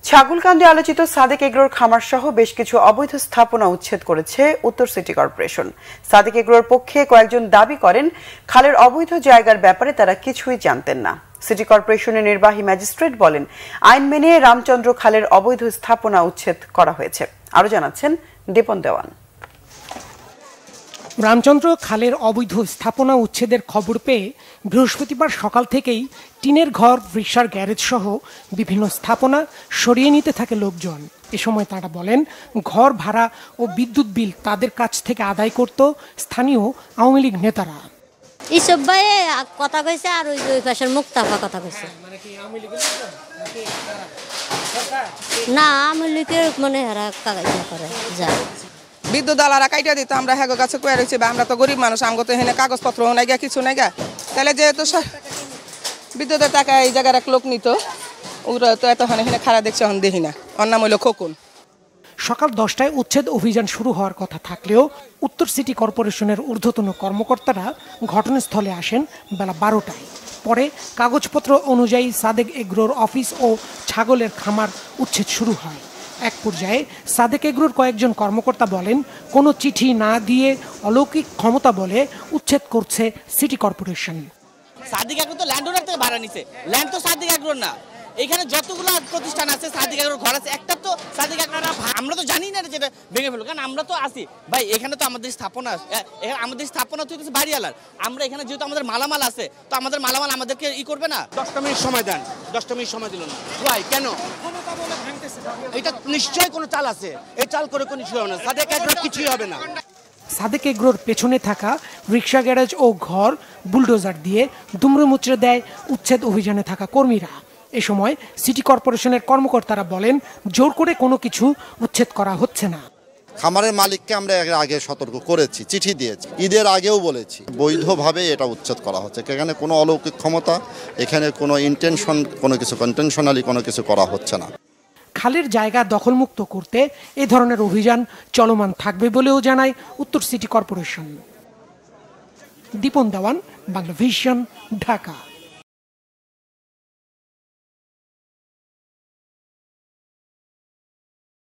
ছাগলকান্দে আলোচিত সাদেক এগ্রোর খামার সহ বেশ কিছু অবৈধ স্থাপনা উচ্ছেদ করেছে উত্তর সিটি কর্পোরেশন। সাদেক এগ্রোর পক্ষে কয়েকজন দাবি করেন, খালের অবৈধ জায়গার ব্যাপারে তারা কিছুই জানতেন না। সিটি কর্পোরেশনের নির্বাহী ম্যাজিস্ট্রেট বলেন, আইন মেনে রামচন্দ্র খালের অবৈধ স্থাপনা উচ্ছেদ করা হয়েছে। আরো জানাচ্ছেন দীপন দেওয়ান। রামচন্দ্র খালের অবৈধ স্থাপনা উচ্ছেদের খবর পেয়ে বৃহস্পতিবার সকাল থেকেই টিনের ঘর, রিকশার গ্যারেজ সহ বিভিন্ন স্থাপনা সরিয়ে নিতে থাকে লোকজন। এ সময় তারা বলেন, ঘর ভাড়া ও বিদ্যুৎ বিল তাদের কাছ থেকে আদায় করত স্থানীয় আওয়ামী লীগ নেতারা। এইসব ভাই কথা কইছে আর ওই পাশের মুক্তাফা কথা কইছে। না, আওয়ামী লীগের মানে হারা কাগজ করে যা বিদ্যুৎ আলারা কাইটা দিত, আমরা হ্যাগো কাছে কয়ে রয়েছি, আমরা তো গরিব মানুষ, আমগো তো এখানে কাগজপত্র নাই গা, কিছু নাই গা। তাহলে যেহেতু বিদ্যুতের টাকা এই জায়গার এক লোক নিত, ওরা তো এতক্ষণ এখানে খারাপ দেখছে, এখন দেখি না। ওর নাম হইল খোকন। সকাল 10টায় উচ্ছেদ অভিযান শুরু হওয়ার কথা থাকলেও উত্তর সিটি কর্পোরেশনের ঊর্ধ্বতন কর্মকর্তারা ঘটনাস্থলে আসেন বেলা 12টায়। পরে কাগজপত্র অনুযায়ী সাদেক এগ্রোর অফিস ও ছাগলের খামার উচ্ছেদ শুরু হয়। এক পর্যায়ে সাদেক এগ্রোর কয়েকজন কর্মকর্তা বলেন, কোনো চিঠি না দিয়ে অলৌকিক ক্ষমতা বলে উচ্ছেদ করছে সিটি কর্পোরেশন। সাদেক এগ্রো তো ল্যান্ড ওনার থেকে ভাড়া নিছে, ল্যান্ড তো সাদেক এগ্রোর না। এখানে যতগুলো প্রতিষ্ঠান আছে সাদেক এগ্রোর ঘর আছে, একটা তো সাদেক এগ্রো না। আমরা তো জানি না যেটা ভেঙে ফেলো, কারণ আমরা তো আসি ভাই, এখানে তো আমাদের স্থাপনা, এখানে আমাদের স্থাপনা তো হচ্ছে বাড়িওয়ালার। আমরা এখানে যেহেতু আমাদের মালামাল আছে, তো আমাদের মালামাল আমাদেরকে করবে না। 10টা মিনিট সময় দেন, 10টা মিনিট সময় দিল না ভাই, কেন? এটা নিশ্চয়ই কোনো চাল আছে, এই চাল করে কোনো কিছু হবে না, সাদেক এগ্রোর কিছুই হবে না। সাদেক এগ্রোর পেছনে থাকা রিকশা গ্যারেজ ও ঘর বুলডোজার দিয়ে দুমড়ে মুচড়ে দেয় উচ্ছেদ অভিযানে থাকা কর্মীরা। এ সময় সিটি কর্পোরেশনের কর্মকর্তারা বলেন, জোর করে কোনো কিছু উচ্ছেদ করা হচ্ছে না। খামারের মালিককে আমরা এর আগে সতর্ক করেছি, চিঠি দিয়েছি, ঈদের আগেও বলেছি, বৈধভাবে এটা উচ্ছেদ করা হচ্ছে। এখানে কোনো অলৌকিক ক্ষমতা, এখানে কোনো ইন্টেনশন, কোনো কিছু কন্টেনশনালি কোনো কিছু করা হচ্ছে না। খালের জায়গা দখলমুক্ত করতে এ ধরনের অভিযান চলমান থাকবে বলেও জানায় উত্তর সিটি কর্পোরেশন। দীপন দেওয়ান, বাংলা ভিশন, ঢাকা।